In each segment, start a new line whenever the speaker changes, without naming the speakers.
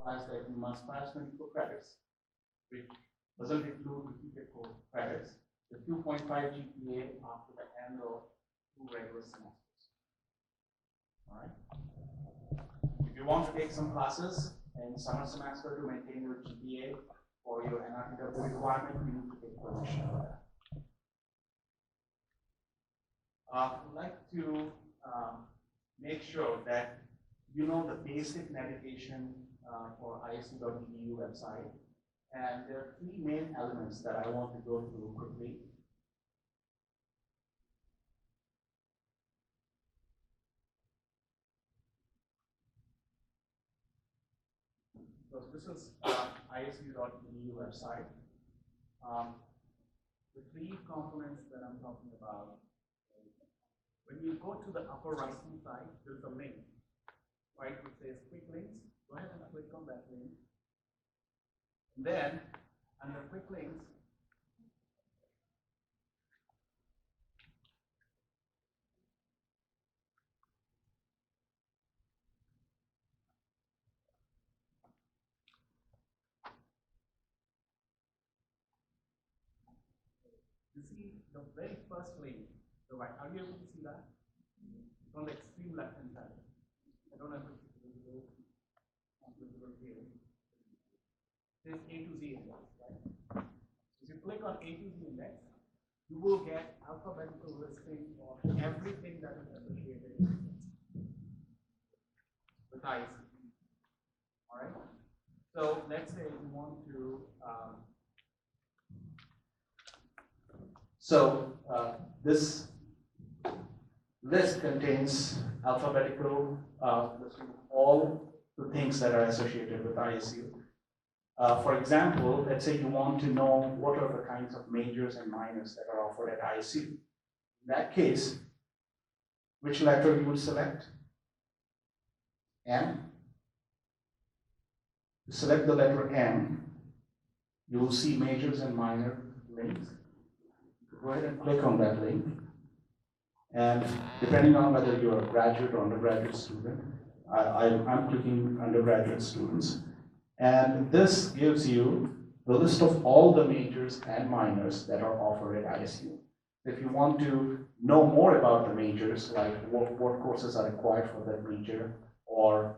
applies that you must pass 24 credits, which doesn't include repeated credits, the 2.5 GPA after the end of 2 regular semesters. All right. If you want to take some classes in summer semester to maintain your GPA for your NRTW requirement, you need to take permission for that. I'd like to make sure that you know the basic navigation for ISU.edu website. And there are 3 main elements that I want to go through quickly. So this is ISU.edu website. The 3 components that I'm talking about. When you go to the upper right-hand side, there's a link, right? It says quick links. Go ahead and click on that link. And then, under quick links, you see the very first link, the right. Are you able to see that? It's on the extreme left-hand side. I don't know if it's visible here. It says A to Z index, right? If you click on A to Z index, you will get alphabetical listing of everything that is associated with ISU. All right. So let's say you want to. This list contains alphabetical listing of all the things that are associated with ISU. For example, let's say you want to know what are the kinds of majors and minors that are offered at ISU. In that case, which letter you would select? M. To select the letter M, you will see majors and minor links. Go ahead and click on that link. And depending on whether you're a graduate or undergraduate student, I'm clicking undergraduate students. And this gives you the list of all the majors and minors that are offered at ISU. If you want to know more about the majors, like what courses are required for that major, or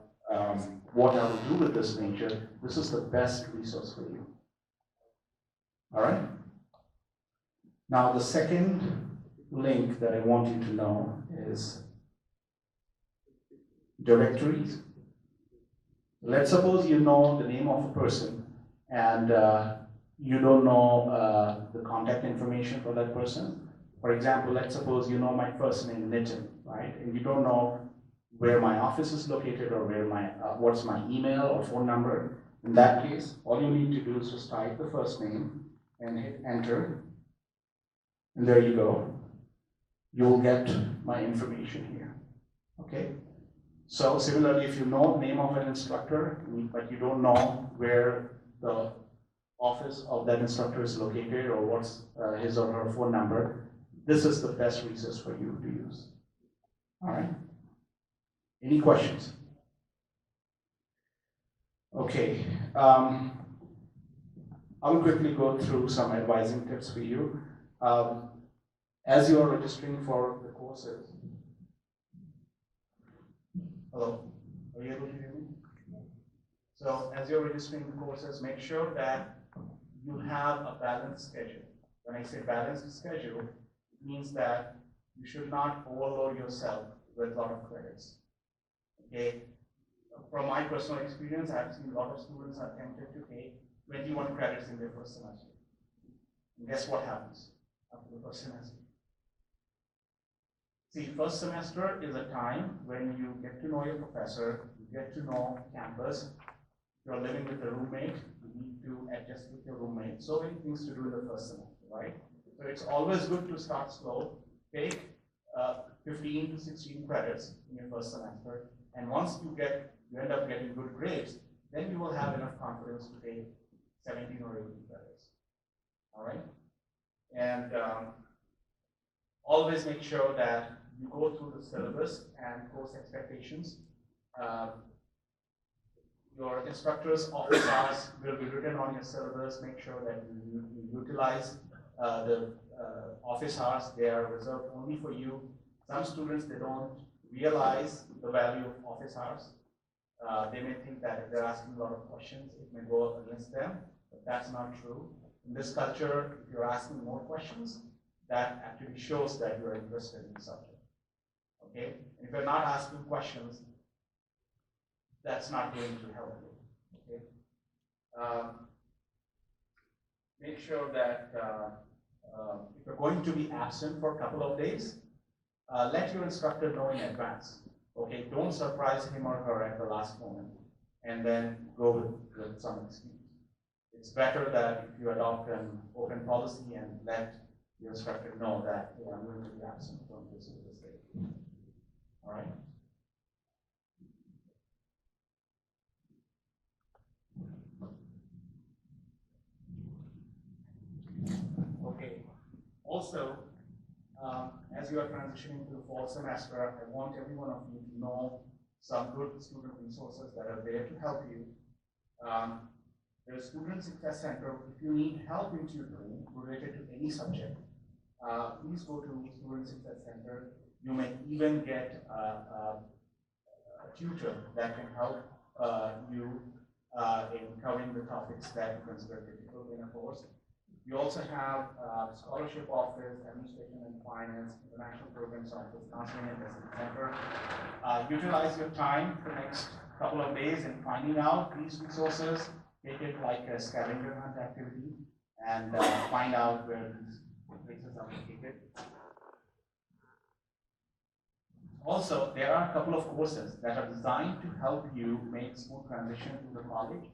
what I will do with this major, this is the best resource for you. All right? Now, the second link that I want you to know is directories. Let's suppose you know the name of a person and you don't know the contact information for that person. For example, let's suppose you know my first name, Nitin, right? And you don't know where my office is located or where what's my email or phone number. In that case, all you need to do is just type the first name and hit enter. And there you go. You will get my information here. Okay? So similarly, if you know the name of an instructor, but you don't know where the office of that instructor is located or what's his or her phone number, this is the best resource for you to use. All right? Any questions? Okay. I will quickly go through some advising tips for you. As you are registering for the courses, hello, are you able to hear me? So as you're registering the courses, make sure that you have a balanced schedule. When I say balanced schedule, it means that you should not overload yourself with a lot of credits. Okay? From my personal experience, I've seen a lot of students are tempted to take 21 credits in their first semester. And guess what happens after the first semester? See, first semester is a time when you get to know your professor, you get to know campus. If you're living with a roommate, you need to adjust with your roommate. So many things to do in the first semester, right? So it's always good to start slow. Take 15 to 16 credits in your first semester. And once you end up getting good grades, then you will have enough confidence to take 17 or 18 credits. All right? And always make sure that you go through the syllabus and course expectations. Your instructor's office hours will be written on your syllabus. Make sure that you utilize the office hours. They are reserved only for you. Some students, they don't realize the value of office hours. They may think that if they're asking a lot of questions, it may go against them, but that's not true. In this culture, if you're asking more questions, that actually shows that you're interested in the subject. Okay? And if you're not asking questions, that's not going to help you. Okay? Make sure that if you're going to be absent for a couple of days, let your instructor know in advance. Okay, don't surprise him or her at the last moment and then go with some excuse. It's better that if you adopt an open policy and let your instructor know that, hey, I'm going to be absent from this to this day. All right? Okay. Also, as you are transitioning to the fall semester, I want every one of you to know some good student resources that are there to help you. The Student Success Center, if you need help in tutoring related to any subject, please go to Student Success Center. You may even get a tutor that can help you in covering the topics that you consider difficult in a course. We also have Scholarship Office, Administration and Finance, International Programs Office, Counseling and Testing Center. Utilize your time for the next couple of days in finding out these resources. Take it like a scavenger hunt activity and find out where these places are located. Also, there are a couple of courses that are designed to help you make smooth transition to the college.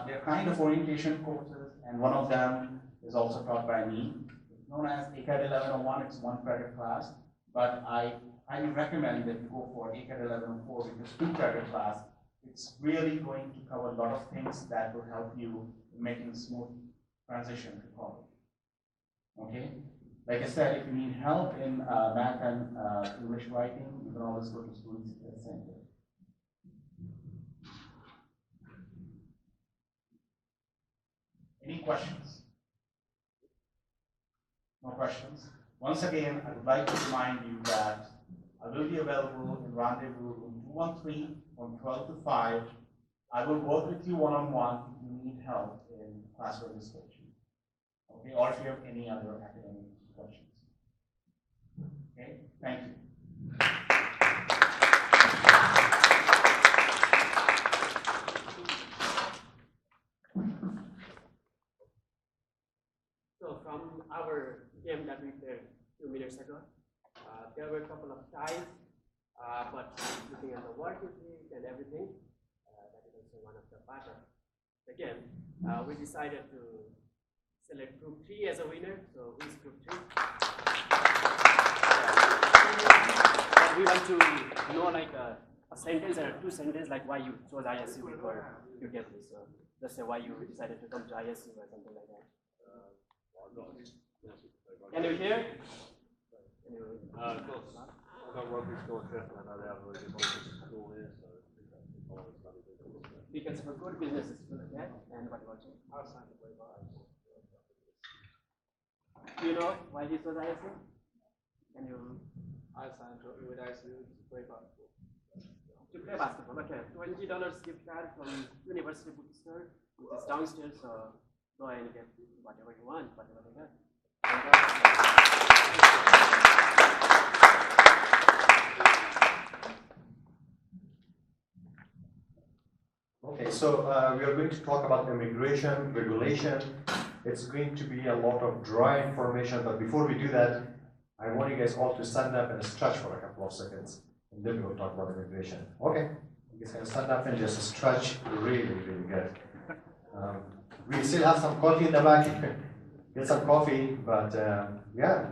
They're kind of orientation courses, and one of them is also taught by me. It's known as ACAD 1101. It's one credit class, but I highly recommend that you go for ACAD 1104, which is 2 credit class. It's really going to cover a lot of things that will help you in making smooth transition to college. Okay? Like I said, if you need help in math and English writing, you can always go to Student Success Center. Any questions? No questions? Once again, I would like to remind you that I will be available in Rendezvous Room 213 from 12 to 5. I will work with you one-on-one if you need help in class registration. Okay, or if you have any other academic questions. Okay, thank you.
So from our game that we played 2 minutes ago, there were a couple of ties, but looking at the work ethic and everything, that is also one of the part of the game. We decided to select group 3 as a winner. So who is group 3? And we want to know like a sentence or 2 sentences like why you chose ISU before you get this. So just say why you decided to come to ISU or something like that. Can you hear?
Of course. I've got rugby scholarship and I know they have a really good school here, so I want to study business.
Because for good business is good, okay? And what about you?
I was signed away by
Do you know why this was ISU? Can you?
I signed with ICU to play basketball.
To play basketball, okay. $20 gift card from University Bookstore, which is downstairs, so go ahead and get whatever you want, whatever they get.
Okay, so we are going to talk about immigration regulation. It's going to be a lot of dry information, but before we do that, I want you guys all to stand up and stretch for a couple of seconds, and then we'll talk about immigration. Okay, you guys can stand up and just stretch really, really good. We still have some coffee in the back. Get some coffee, but yeah.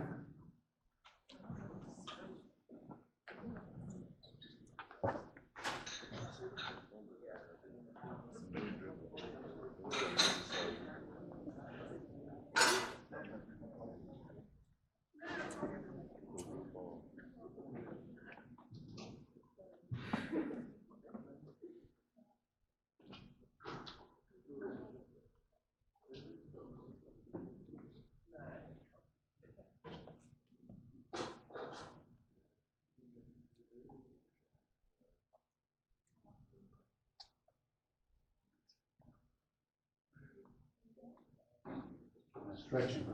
stretching.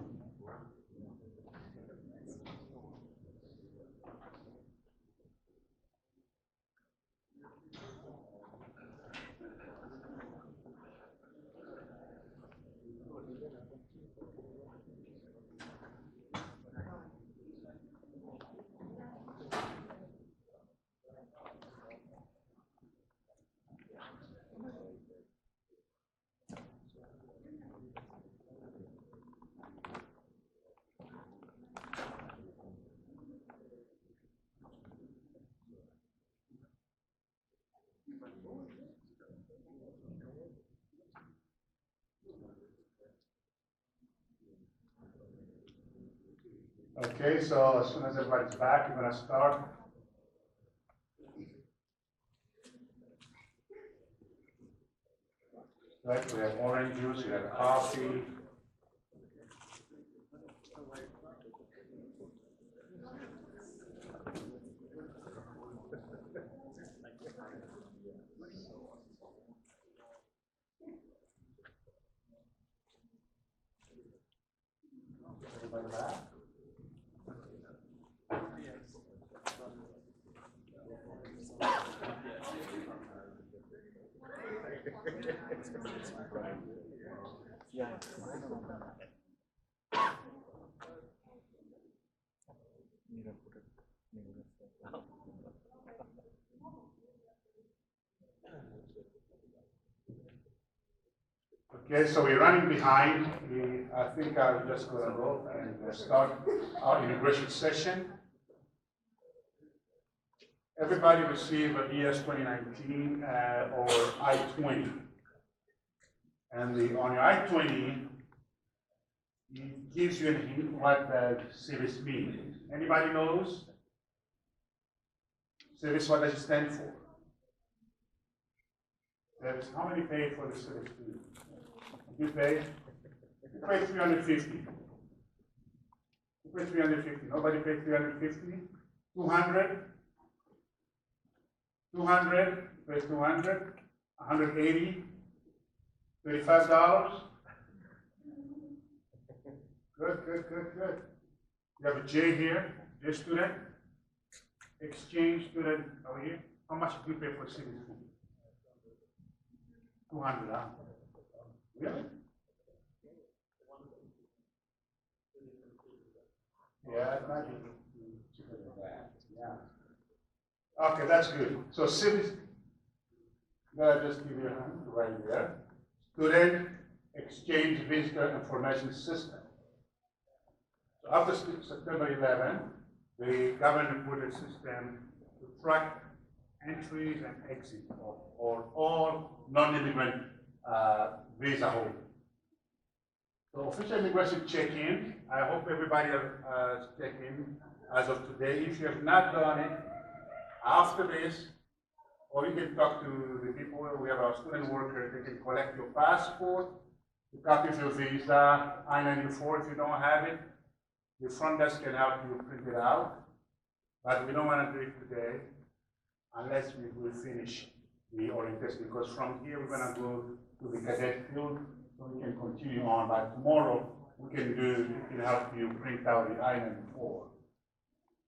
Okay, so as soon as everybody's back, we're gonna start. Right, we have orange juice, we have coffee. Everybody back? Okay, so we're running behind. I think I'm just going to go and start our integration session. Everybody received an ES 2019 or I-20. And on your I-20, it gives you a hint what the CIVIS means. Anybody knows? CIVIS, what does it stand for? CIVIS, how many paid for the CIVIS fee? You pay? You pay 350. You pay 350. Nobody paid 350? 200? 200? Pay 200? 180? $35? Good. You have a J here, J student. Exchange student over here. How much do you pay for CIVIS fee? 200, huh? Really? Yeah, it might be cheaper than that. Yeah. Okay, that's good. So CIVIS, I'll just give you a hand right there. Student Exchange Visitor Information System. So after September 11, the government put a system to track entries and exits of all non-immigrant visa holders. So official immigration check-in, I hope everybody has checked in as of today. If you have not done it, after this, or you can talk to the people, we have our student workers, they can collect your passport, a copy of your visa, I-94 if you don't have it. The front desk can help you print it out, but we don't want to do it today unless we will finish the orientation, because from here we're going to go to the cadet field so we can continue on. But tomorrow we can help you print out the I-94.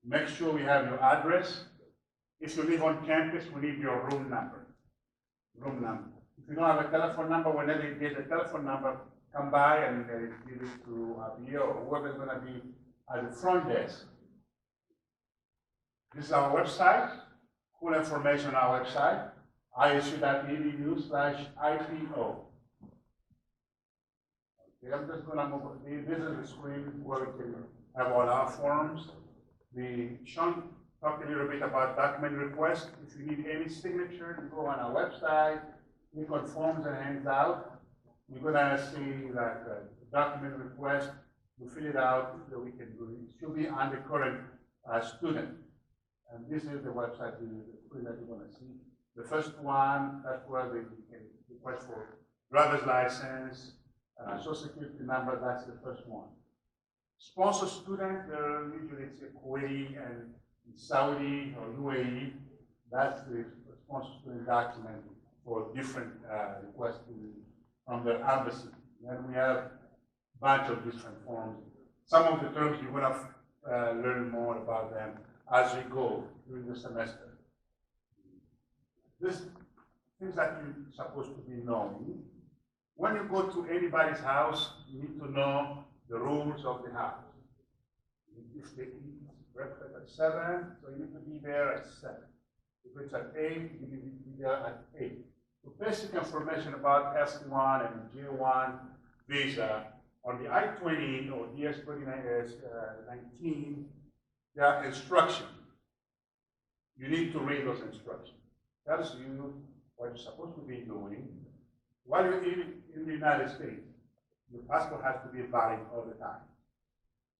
Make sure we have your address. If you live on campus, we need your room number. If you don't have a telephone number, whenever you get a telephone number, come by and give it to Abir or whoever's going to be at the front desk. This is our website. Full information on our website, isu.edu/IPO. Okay, I'm just going to move. This is the screen where we can have all our forms. Sean talked a little bit about document request. If you need any signature, you go on our website, click on forms and hands out. You're going to see that document request. You fill it out so we can do it. It should be on the current student. And this is the website that you're going to see. The first one, that's where they can request for driver's license, social security number, that's the first one. Sponsor student, usually it's Kuwaiti and Saudi or UAE. That's the sponsor student document for different requests from the embassy. Then we have
bunch of different forms. Some of the terms you're gonna learn more about them as we go during the semester. This things that you're supposed to be knowing. When you go to anybody's house, you need to know the rules of the house. If they eat breakfast at 7, so you need to be there at 7. If it's at 8, you need to be there at 8. So basic information about S1 and J1 visa on the I-20 or DS-19, there are instructions. You need to read those instructions. Tells you what you're supposed to be doing. While you're in the United States, your passport has to be valid all the time.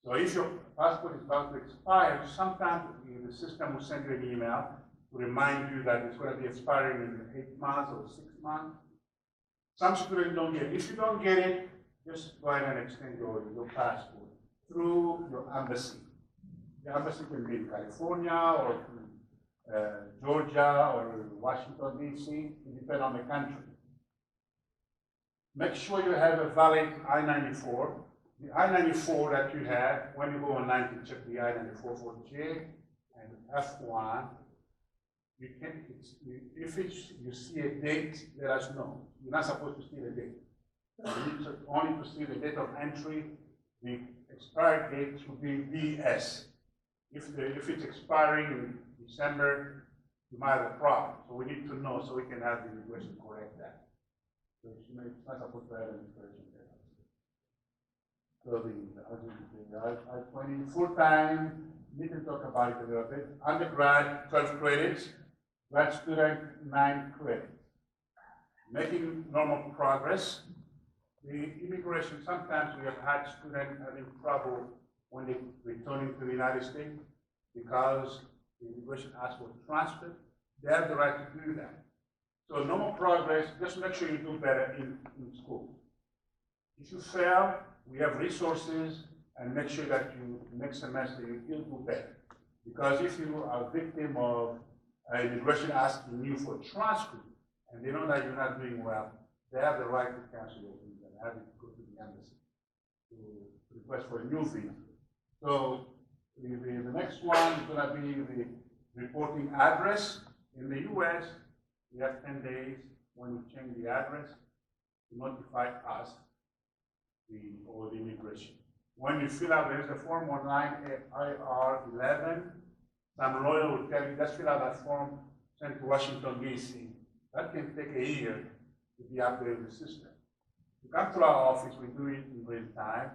So if your passport is about to expire, sometimes the system will send you an email to remind you that it's going to be expiring in 8 months or 6 months. Some students don't get it. If you don't get it, just go ahead and extend your passport through your embassy. The embassy can be in California or Georgia or Washington, D.C. It depends on the country. Make sure you have a valid I-94. The I-94 that you have, when you go online to check the I-94 for J and F1, you can, if you see a date, let us know. You're not supposed to see the date. You need only to see the date of entry. The expired date should be DS. If it's expiring in December, you might have a problem. So we need to know so we can have the immigration correct that. So it's not supposed to have an expiration date. So the I-20 full-time, we can talk about it a little bit. Undergrad, 12 credits. Grad student, 9 credits. Making normal progress. The immigration, sometimes we have had students having trouble when they returning to the United States because the immigration asks for transfer. They have the right to do that. So normal progress, just make sure you do better in school. If you fail, we have resources, and make sure that you, next semester, you'll do better. Because if you are a victim of immigration asking you for transcript, and they know that you're not doing well, they have the right to cancel your visa and have you go to the embassy to request for a new visa. So the next one is going to be the reporting address. In the US, we have 10 days when you change the address to notify us or the immigration. When you fill out, there's a form online, IR11. Some lawyer will tell you, just fill out that form, sent to Washington, D.C. That can take a year to be updated in the system. You come to our office, we do it in real time,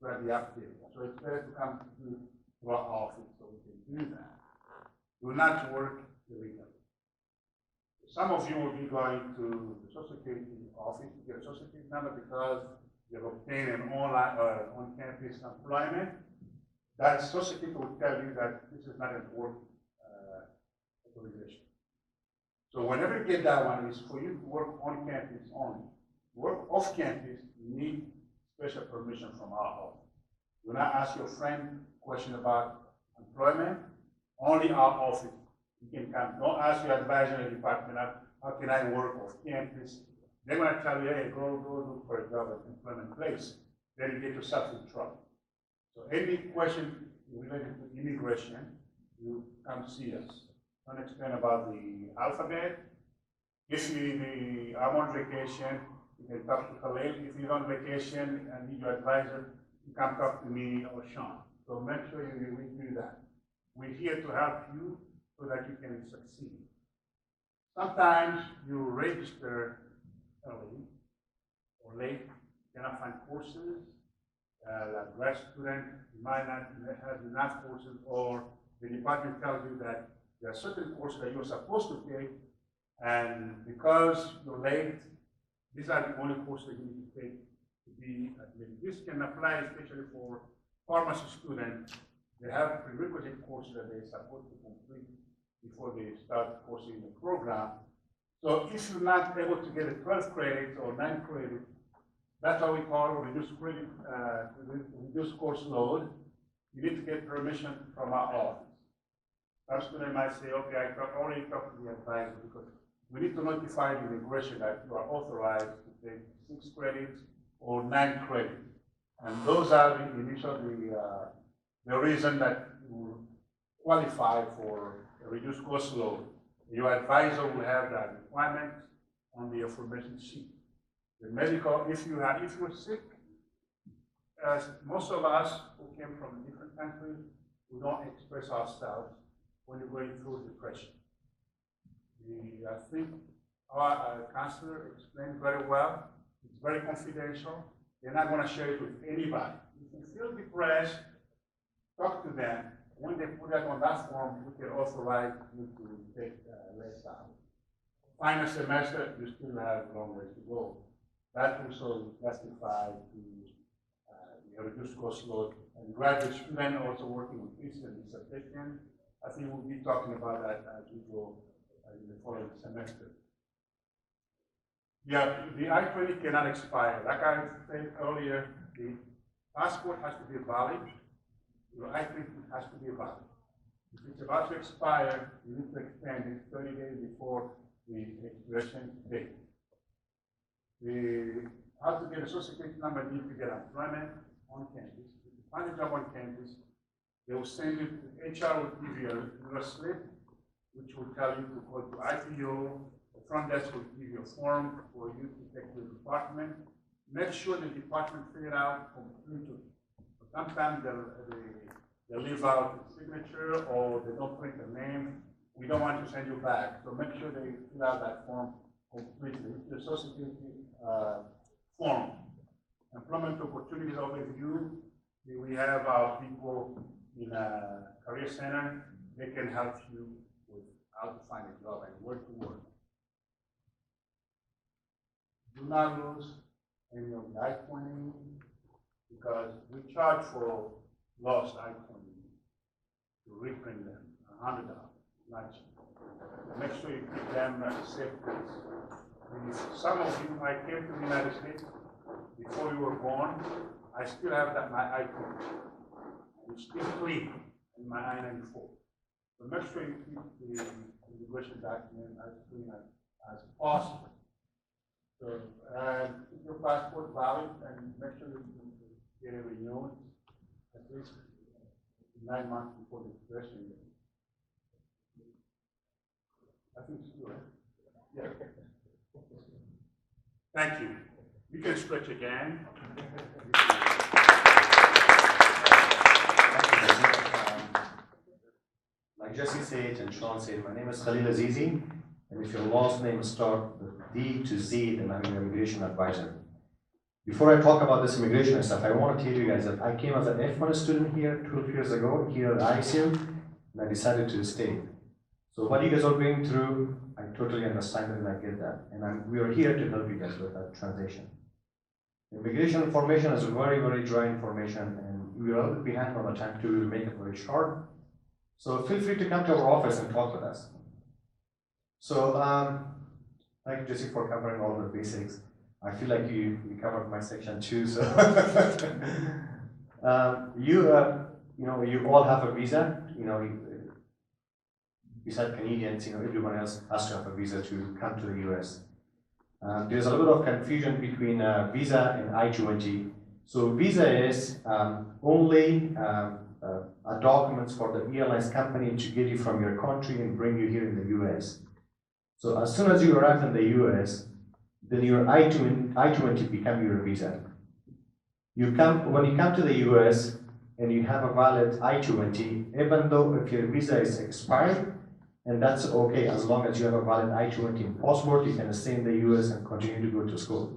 to have the update. So it's better to come to our office so we can do that. Do not work illegally. Some of you will be going to the Social Security office to get a Social Security number because you've obtained an online on-campus employment. That Social Security will tell you that this is not a work authorization. So whenever you get that one, it's for you to work on campus only. Work off campus, you need special permission from our office. Do not ask your friend question about employment. Only our office. You can come. Don't ask your advisory department, how can I work off campus? They're going to tell you, hey, go look for a job at employment place. Then you get yourself in trouble. So any question related to immigration, you come see us. Don't explain about the alphabet. If I'm on vacation, you can talk to Khalil. If you're on vacation and need your advisor, you come talk to me or Sean. So make sure we do that. We're here to help you so that you can succeed. Sometimes you register early or late, you cannot find courses. Like grad student, you might not have enough courses, or the department tells you that there are certain courses that you're supposed to take, and because you're late, these are the only courses you need to take to be admitted. This can apply especially for pharmacy students. They have prerequisite courses that they're supposed to complete before they start coursing the program. So if you're not able to get a 12 credits or 9 credits, that's what we call reduced credit, reduced course load. You need to get permission from our office. Some student might say, okay, I already talked to the advisor because we need to notify the immigration that you are authorized to take 6 credits or 9 credits. And those are the the reason that you qualify for a reduced cost loan. Your advisor will have that requirement on the information sheet. The medical, if you're sick, as most of us who came from different countries, we don't express ourselves when you're going through depression. I think our counselor explained very well. It's very confidential. They're not going to share it with anybody. If you feel depressed, talk to them. When they put that on that form, we can authorize you to take less out. Final semester, you still have a long way to go. That also justifies the reduced cost load. And graduate student also working with Christian dissertation. I think we'll be talking about that as we go in the following semester. Yeah, the I-20 cannot expire. Like I said earlier, the passport has to be valid. Your I-20 has to be valid. If it's about to expire, you need to extend it 30 days before the expiration date. How to get a social security number, you need to get employment on campus. If you find a job on campus, they will send you to HR will give you a slip, which will tell you to go to IPO. The front desk will give you a form for you to take to the department. Make sure the department fill it out completely. Sometimes they leave out the signature or they don't print the name. We don't want to send you back. So make sure they fill out that form completely. It's the Social Security form. Employment opportunities overview. We have our people in a career center. They can help you with how to find a job and where to work. Do not lose any of the I-20 because we charge for lost I-20 to reprint them, $100, not cheap. Make sure you keep them at a safe place. Some of you, I came to the United States before you were born. I still have that my I-20. It's still clean in my I-94. So make sure you keep the immigration document as clean as possible. So keep your passport valid and make sure you get it renewed at least 9 months before the expiration date. I think it's good, right? Yeah. Thank you. You can stretch again.
Like Jesse said and Sean said, my name is Khalil Azizi, and if your last name starts with D to Z, then I'm your immigration advisor. Before I talk about this immigration stuff, I want to tell you guys that I came as an F1 student here 12 years ago, here at ISU, and I decided to stay. So what you guys are going through, I totally understand and I get that. And we are here to help you guys with that transition. Immigration information is very, very dry information, and we are a little bit behind on the time to make it very short. So feel free to come to our office and talk with us. So thank you, Jesse, for covering all the basics. I feel like you covered my section too. So you all have a visa. Besides Canadians, everyone else has to have a visa to come to the US. There's a little bit of confusion between visa and I-20. So visa is only a document for the airlines company to get you from your country and bring you here in the US. So as soon as you arrive in the US, then your I-20 become your visa. When you come to the US and you have a valid I-20, even though if your visa is expired, and that's okay as long as you have a valid I-20 passport, you can stay in the US and continue to go to school.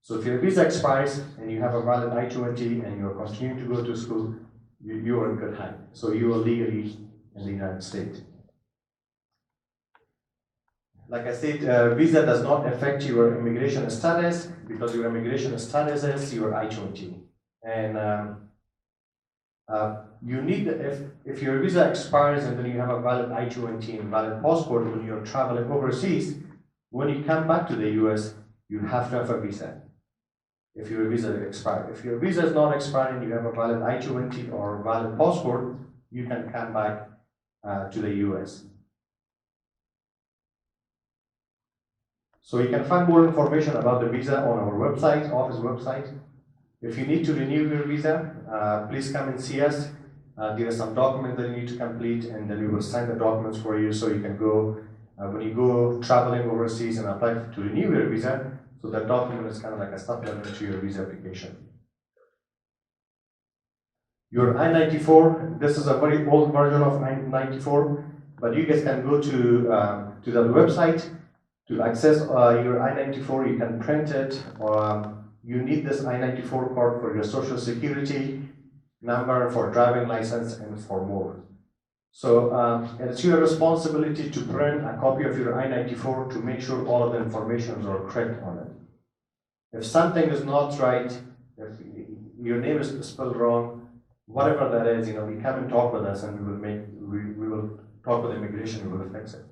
So if your visa expires and you have a valid I-20 and you are continuing to go to school, you are in good hand. So you are legally in the United States. Like I said, visa does not affect your immigration status because your immigration status is your I-20. And you need, if your visa expires and then you have a valid I-20 and valid passport when you're traveling overseas, when you come back to the US, you have to have a visa. If your visa is expired. If your visa is not expired and you have a valid I-20 or valid passport, you can come back to the US. So you can find more information about the visa on our website, office website. If you need to renew your visa, please come and see us. There are some documents that you need to complete, and then we will sign the documents for you so you can go, when you go traveling overseas and apply to renew your visa, so that document is kind of like a supplement to your visa application. Your I-94, this is a very old version of I-94, but you guys can go to the website to access your I-94. You can print it, or you need this I-94 card for your social security number, for driving license, and for more. So it's your responsibility to print a copy of your I-94 to make sure all of the information are correct on it. If something is not right, if your name is spelled wrong, whatever that is, we come and talk with us, and we will talk with immigration, we will fix it.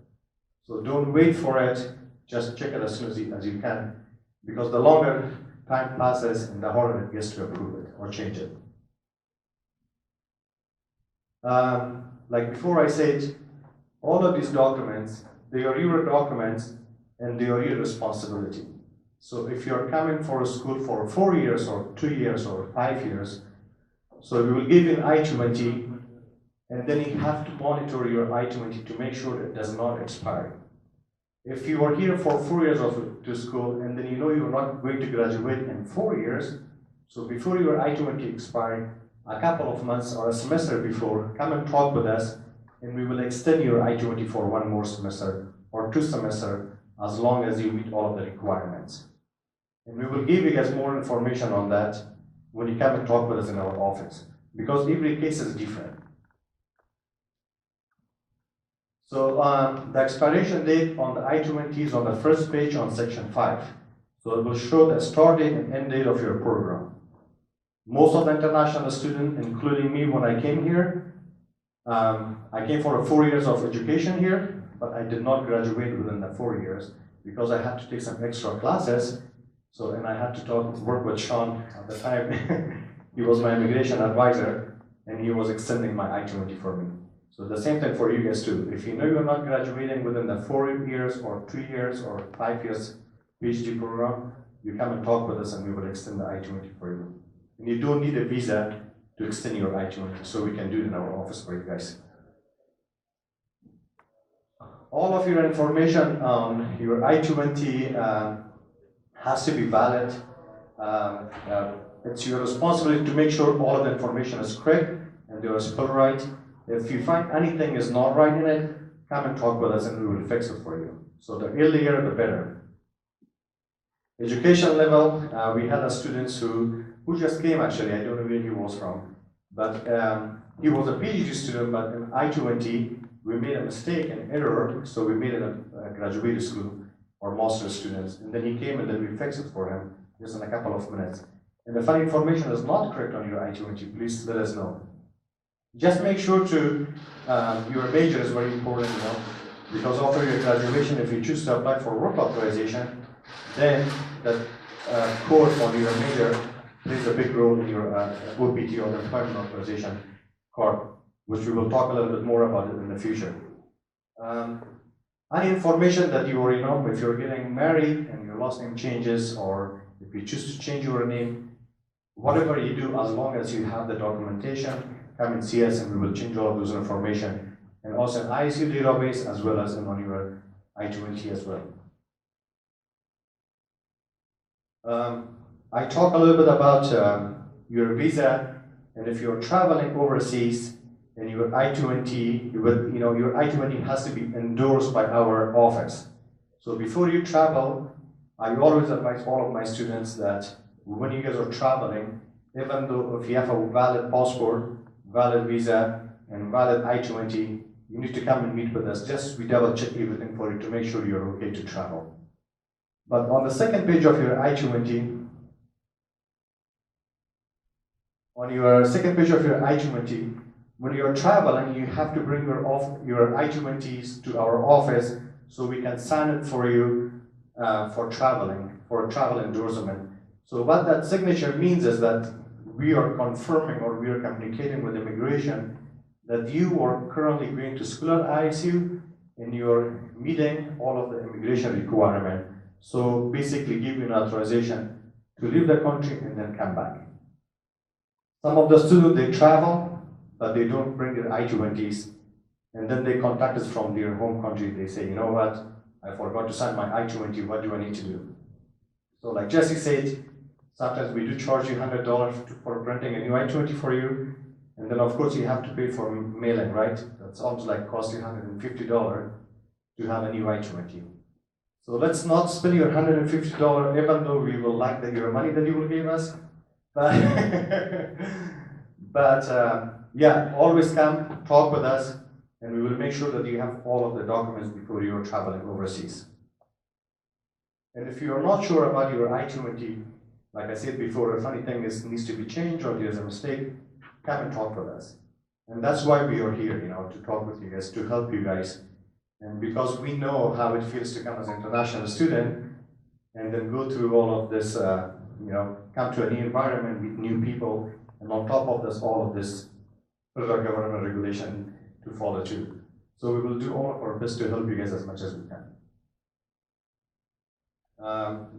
So don't wait for it, just check it as soon as you can, because the longer time passes and the harder it gets to approve it or change it. Like before I said, all of these documents, they are your documents and they are your responsibility. So if you're coming for a school for 4 years or 2 years or 5 years, so we will give you an I-20, and then you have to monitor your I-20 to make sure it does not expire. If you are here for 4 years to school, and then you're not going to graduate in 4 years, so before your I-20 expires, a couple of months or a semester before, come and talk with us, and we will extend your I-20 for 1 more semester or 2 semesters, as long as you meet all of the requirements. And we will give you guys more information on that when you come and talk with us in our office, because every case is different. So the expiration date on the I-20 is on the first page on section 5. So it will show the start date and end date of your program. Most of the international students, including me when I came here, I came for 4 years of education here, but I did not graduate within the 4 years because I had to take some extra classes. So, and I had to work with Sean at the time. He was my immigration advisor, and he was extending my I-20 for me. So the same thing for you guys too. If you know you're not graduating within the 4 years or 2 years or 5 years PhD program, you come and talk with us and we will extend the I-20 for you. And you don't need a visa to extend your I-20, so we can do it in our office for you guys. All of your information on your I-20 has to be valid. It's your responsibility to make sure all of the information is correct and they are spelled right. If you find anything is not right in it, come and talk with us and we will fix it for you. So the earlier, the better. Education level, we had students who just came actually, I don't know where he was from, but he was a PhD student, but in I-20, we made a mistake, an error, so we made it a graduate school or master's students, and then he came and then we fixed it for him just in a couple of minutes. And if any information is not correct on your I-20, please let us know. Just make sure to, your major is very important, because after your graduation, if you choose to apply for work authorization, then that code on your major plays a big role in your OPT or employment authorization card, which we will talk a little bit more about it in the future. Any information that you already know, if you're getting married and your last name changes, or if you choose to change your name, whatever you do, as long as you have the documentation, come and see us and we will change all of those information. And also an ISU database as well as on your I-20 as well. I talk a little bit about your visa, and if you're traveling overseas and your I-20, your I-20 has to be endorsed by our office. So before you travel, I always advise all of my students that when you guys are traveling, even though if you have a valid passport, valid visa, and valid I-20, you need to come and meet with us. Just we double check everything for you to make sure you're okay to travel. But on the second page of your I-20, on your second page of your I-20, when you're traveling, you have to bring your I-20s to our office so we can sign it for you for traveling, for travel endorsement. So what that signature means is that we are confirming or we are communicating with immigration that you are currently going to school at ISU and you're meeting all of the immigration requirement. So basically give you an authorization to leave the country and then come back. Some of the students, they travel, but they don't bring their I-20s. And then they contact us from their home country. They say, you know what, I forgot to sign my I-20, what do I need to do? So like Jesse said, sometimes we do charge you $100 for printing a new I-20 for you. And then of course you have to pay for mailing, right? That's almost like cost you $150 to have a new I-20. So let's not spend your $150, even though we will like your money that you will give us. But, yeah, always come, talk with us, and we will make sure that you have all of the documents before you are traveling overseas. And if you are not sure about your I-20, like I said before, if anything needs to be changed or there's a mistake, come and talk with us. And that's why we are here, to talk with you guys, to help you guys. And because we know how it feels to come as an international student and then go through all of this, come to a new environment with new people, and on top of this, all of this federal government regulation to follow too. So we will do all of our best to help you guys as much as we can.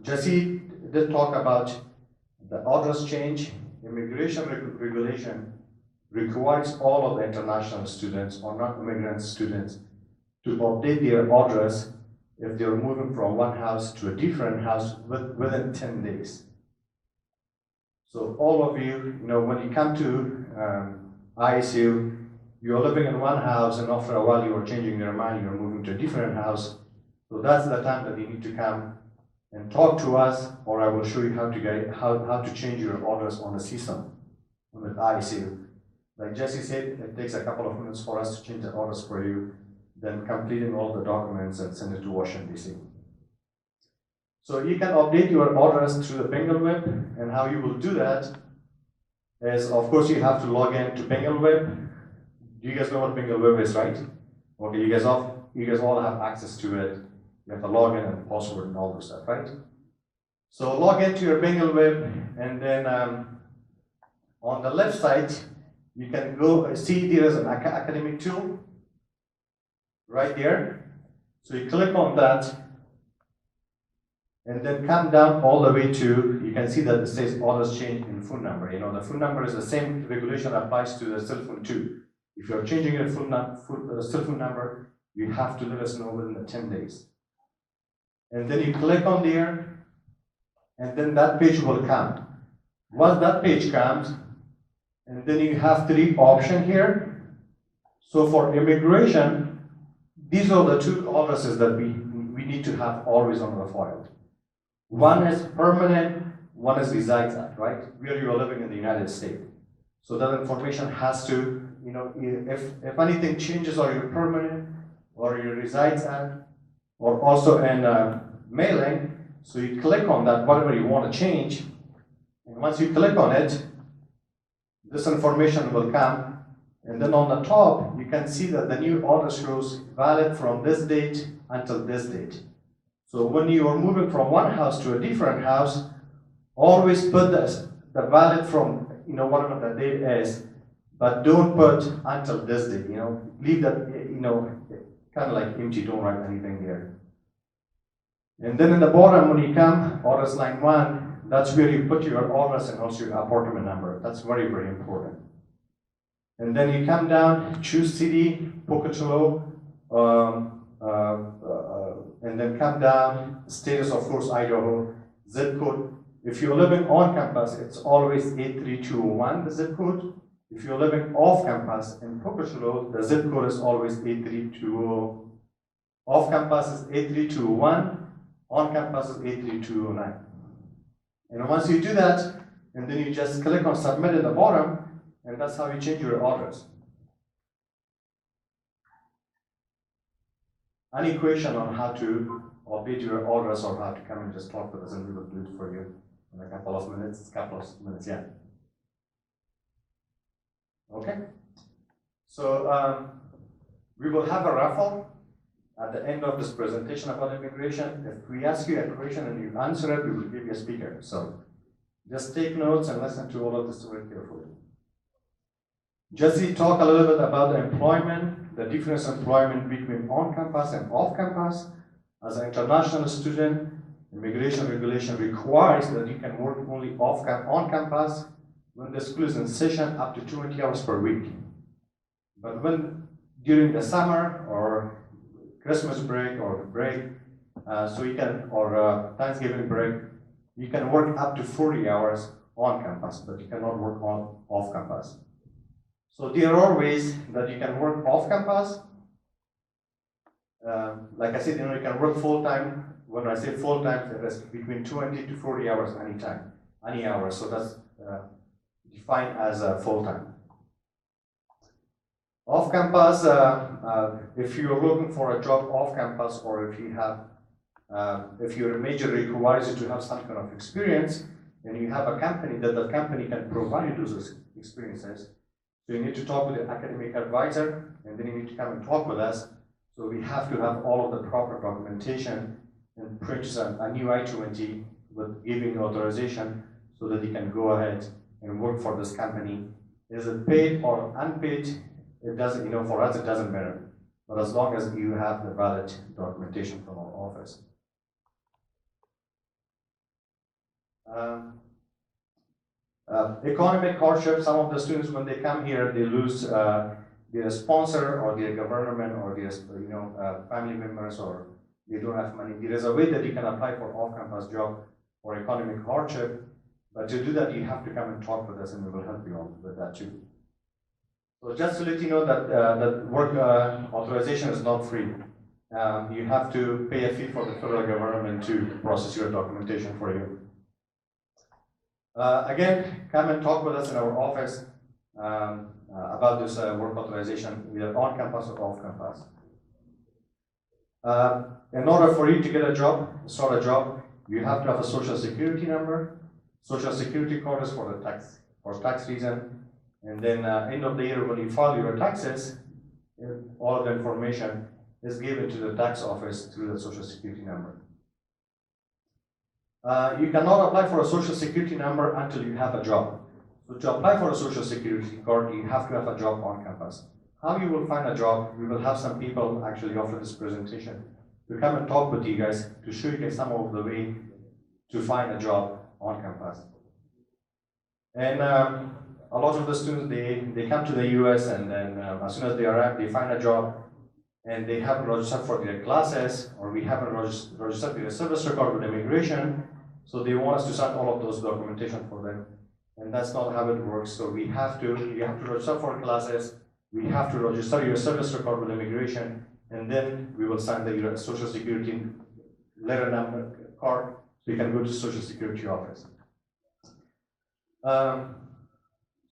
Jesse did talk about the address change. Immigration regulation requires all of the international students or non-immigrant students to update their address if they're moving from one house to a different house within 10 days. So all of you, when you come to ISU, you're living in one house and after a while you are changing your mind, you're moving to a different house. So that's the time that you need to come and talk to us, or I will show you how to change your address on the system with ISU. Like Jesse said, it takes a couple of minutes for us to change the address for you, then completing all the documents and send it to Washington, D.C. So you can update your address through the BingleWeb, and how you will do that is, of course, you have to log in to BingleWeb. You guys know what BingleWeb is, right? Okay, you guys all have access to it. You have to log in and password and all this stuff, right? So log into your BingleWeb, and then on the left side, you can go see there is an academic tool right there. So you click on that, and then come down all the way to, you can see that it says address change in phone number. The phone number is the same regulation applies to the cell phone too. If you're changing your cell phone number, you have to let us know within the 10 days. And then you click on there, and then that page will come. Once that page comes, and then you have 3 options here. So for immigration, these are the 2 addresses that we need to have always on the file. One is permanent, one is resides at, right? Where you are living in the United States. So that information has to, if anything changes, or you're permanent, or you resides at, or also in mailing, so you click on that, whatever you want to change, and once you click on it, this information will come, and then on the top, you can see that the new address shows valid from this date until this date. So when you are moving from one house to a different house, always put the valid from, whatever the date is, but don't put until this date, leave that, kind of like empty, don't write anything there. And then in the bottom, when you come, address line 1, that's where you put your address and also your apartment number. That's very, very important. And then you come down, choose city, Pocatello, and then come down, status, of course, Idaho, zip code. If you're living on campus, it's always 83201, the zip code. If you're living off campus in Pocatello, the zip code is always 83220. Off campus is 83201, on campus is 83209. And once you do that, and then you just click on submit at the bottom, and that's how you change your address. Any question on how to update your address or how to come and just talk with us, and we will do it for you in a couple of minutes, yeah. Okay? So we will have a raffle at the end of this presentation about immigration. If we ask you a question and you answer it, we will give you a speaker. So just take notes and listen to all of this very carefully. Jesse talked a little bit about the employment, the difference in employment between on campus and off campus. As an international student, immigration regulation requires that you can work only on campus, when the school is in session, up to 20 hours per week. But when during the summer or Christmas break or break, so you can, or Thanksgiving break, you can work up to 40 hours on campus, but you cannot work on off campus. So there are ways that you can work off campus. Like I said, you can work full time. When I say full time, it is between 20 to 40 hours anytime, any hour. So that's defined as full time. Off campus, if you're looking for a job off campus, or if you have, if your major requires you to have some kind of experience, and you have a company that the company can provide you those experiences, so you need to talk with the academic advisor, and then you need to come and talk with us. So we have to have all of the proper documentation and print a new I-20 with giving authorization so that you can go ahead and work for this company. Is it paid or unpaid? It doesn't, for us it doesn't matter. But as long as you have the valid documentation from our office. Economic hardship, some of the students when they come here, they lose their sponsor or their government or their family members, or they don't have money. There is a way that you can apply for off-campus job or economic hardship, but to do that you have to come and talk with us, and we will help you on with that too. So just to let you know that that work authorization is not free. You have to pay a fee for the federal government to process your documentation for you. Again, come and talk with us in our office about this work authorization, either on campus or off campus. In order for you to get a job, start a job, you have to have a social security number. Social security card is for tax reason. And then end of the year when you file your taxes, all of the information is given to the tax office through the social security number. You cannot apply for a social security number until you have a job. So to apply for a social security card, you have to have a job on campus. How you will find a job? We will have some people actually after this presentation to come and talk with you guys to show you guys some of the way to find a job on campus. And a lot of the students, they come to the US, and then as soon as they arrive, they find a job, and they haven't registered for their classes, or we haven't registered their service record with immigration, so they want us to send all of those documentation for them. And that's not how it works. So you have to register for classes, we have to register your service record with immigration, and then we will send the social security letter number card, so you can go to social security office.